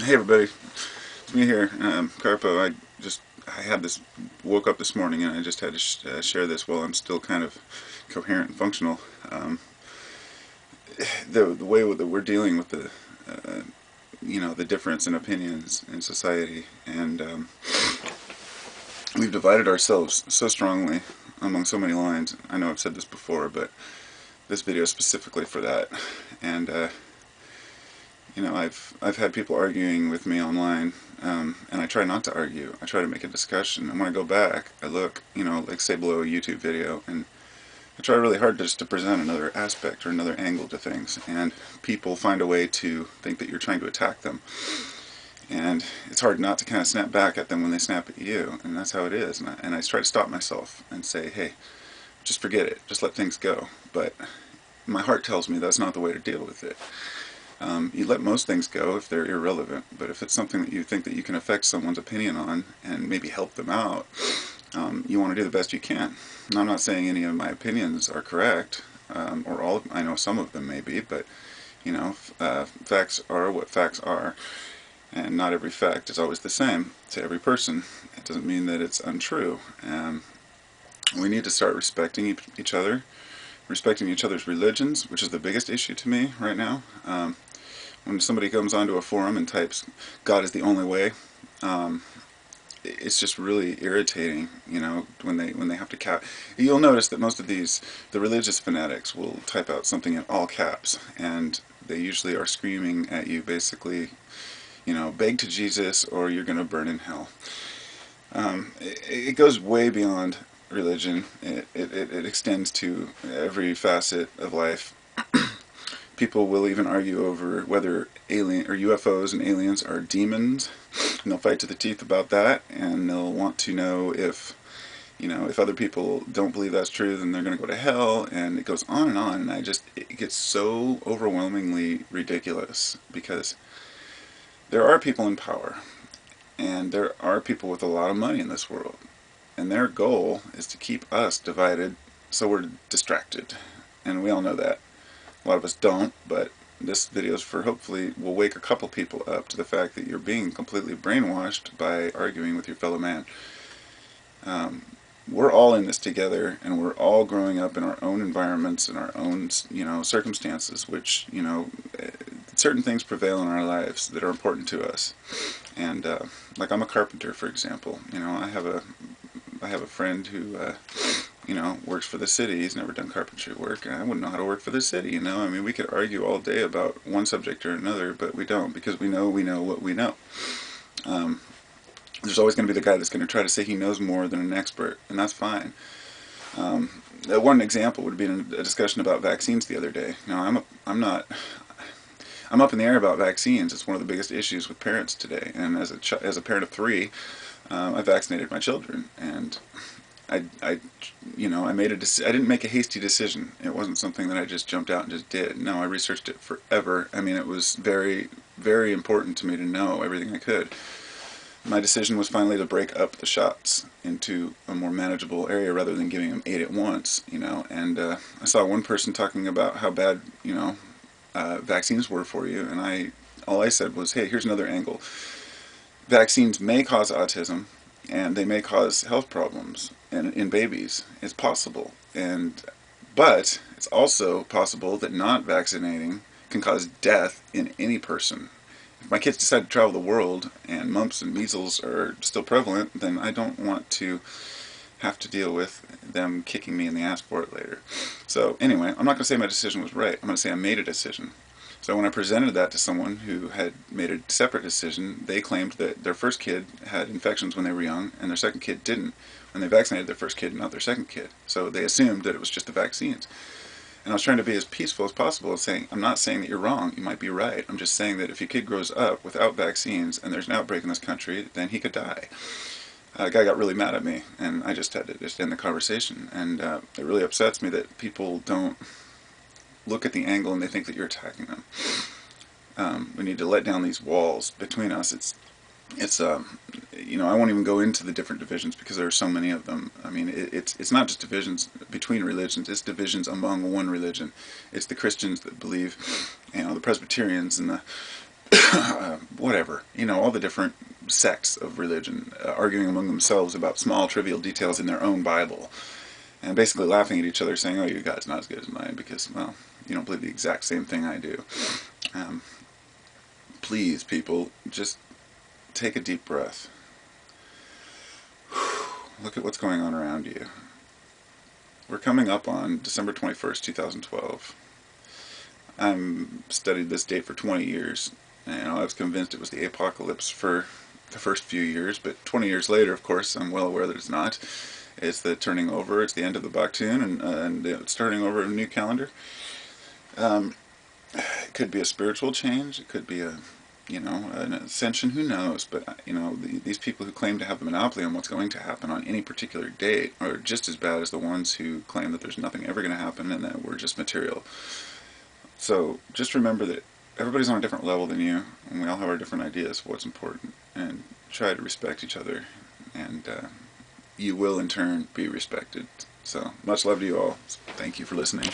Hey everybody, it's me here, Carpo. Woke up this morning and I just had to share this while I'm still kind of coherent and functional. Um, the way that we're dealing with the difference in opinions in society, and we've divided ourselves so strongly among so many lines. I know I've said this before, but this video is specifically for that. And I've had people arguing with me online, and I try not to argue. I try to make a discussion. And when I go back, I look, like say below a YouTube video, and I try really hard just to present another aspect or another angle to things. And people find a way to think that you're trying to attack them. And it's hard not to kind of snap back at them when they snap at you. And that's how it is. And I try to stop myself and say, hey, just forget it. Just let things go. But my heart tells me that's not the way to deal with it. You let most things go if they're irrelevant, but if it's something that you think that you can affect someone's opinion on and maybe help them out, you want to do the best you can. And I'm not saying any of my opinions are correct, or all of, I know some of them may be, but facts are what facts are, and not every fact is always the same to every person. It doesn't mean that it's untrue. We need to start respecting each other, respecting each other's religions, which is the biggest issue to me right now. When somebody comes onto a forum and types "God is the only way," it's just really irritating. When they have to cap. You'll notice that most of the religious fanatics will type out something in all caps, and they usually are screaming at you, basically, beg to Jesus or you're going to burn in hell. It goes way beyond religion. It extends to every facet of life. People will even argue over whether alien or UFOs and aliens are demons, and they'll fight to the teeth about that. And they'll want to know if other people don't believe that's true, then they're going to go to hell. And it goes on and on. And it gets so overwhelmingly ridiculous because there are people in power, and there are people with a lot of money in this world, and their goal is to keep us divided so we're distracted. And we all know that. A lot of us don't, but this video is for, hopefully will wake a couple people up to the fact that you're being completely brainwashed by arguing with your fellow man. We're all in this together, and we're all growing up in our own environments and our own circumstances, which certain things prevail in our lives that are important to us. And like, I'm a carpenter, for example. I have a friend who works for the city. He's never done carpentry work, and I wouldn't know how to work for the city. I mean, we could argue all day about one subject or another, but we don't, because we know what we know. There's always going to be the guy that's going to try to say he knows more than an expert, and that's fine. One example would be a discussion about vaccines the other day. I'm up in the air about vaccines. It's one of the biggest issues with parents today, and as a parent of three, I vaccinated my children, and I didn't make a hasty decision. It wasn't something that I just jumped out and just did. No, I researched it forever. I mean, it was very, very important to me to know everything I could. My decision was finally to break up the shots into a more manageable area rather than giving them 8 at once, and I saw one person talking about how bad, vaccines were for you, and all I said was, hey, here's another angle. Vaccines may cause autism, and they may cause health problems in babies. It's possible, but it's also possible that not vaccinating can cause death in any person. If my kids decide to travel the world and mumps and measles are still prevalent, then I don't want to have to deal with them kicking me in the ass for it later. So anyway, I'm not going to say my decision was right. I'm going to say I made a decision. So when I presented that to someone who had made a separate decision, they claimed that their first kid had infections when they were young, and their second kid didn't. And they vaccinated their first kid, not their second kid. So they assumed that it was just the vaccines. And I was trying to be as peaceful as possible, saying, I'm not saying that you're wrong, you might be right. I'm just saying that if your kid grows up without vaccines and there's an outbreak in this country, then he could die. A guy got really mad at me, and I just had to end the conversation. And it really upsets me that people don't look at the angle and they think that you're attacking them. We need to let down these walls between us. I won't even go into the different divisions because there are so many of them. I mean, it's not just divisions between religions, it's divisions among one religion. It's the Christians that believe, the Presbyterians and the whatever, all the different sects of religion arguing among themselves about small trivial details in their own Bible, and basically laughing at each other, saying, "Oh, your God's not as good as mine because, well, you don't believe the exact same thing I do." Um, Please, people, just take a deep breath. Look at what's going on around you. We're coming up on December 21st, 2012. I've studied this date for 20 years, and I was convinced it was the apocalypse for the first few years, but 20 years later, of course, I'm well aware that it's not. It's the turning over, it's the end of the Baktun, and it's turning over a new calendar. It could be a spiritual change, it could be an ascension, who knows, but these people who claim to have the monopoly on what's going to happen on any particular date are just as bad as the ones who claim that there's nothing ever going to happen and that we're just material. So just remember that everybody's on a different level than you, and we all have our different ideas of what's important, and try to respect each other, and you will in turn be respected. So much love to you all. Thank you for listening.